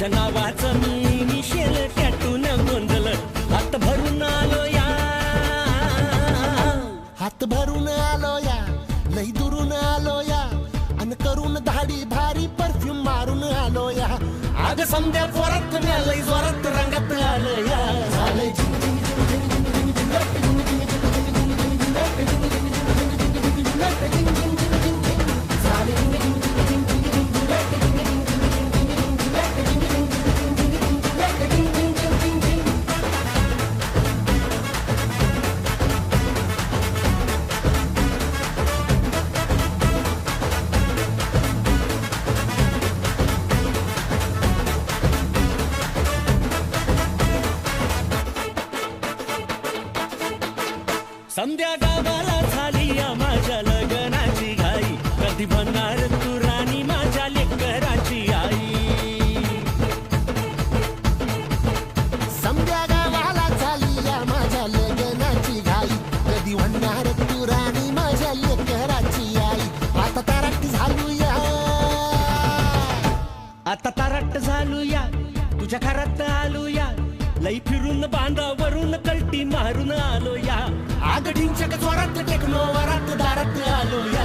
तुझ्या नावाचं मी मिशेल टॅटून गोंधळ हात भरून आलो या हात भरून आलो या लई दुरून आलो या अन करून धाडी भारी परफ्यूम मारून आलो या आग समद्या जोरात लई जोरात रंगात आलो या झालंय संध्या गावाला झाली या माझ्या लग्नाची घाई कधी बनणार तू राणी माझ्या लेकराची आई समद्या गावाला झाली या माझ्या लग्नाची घाई कधी म्हणणार तू राणी माझ्या लेकराची आई आता ताराटी झालू या आता तारट झालो या तुझ्या घरात आलो या लई फिरून बांधावरून कलटी मारून आलो या आग ढिंचक जोरात टेक्नो वरात दारात आलो या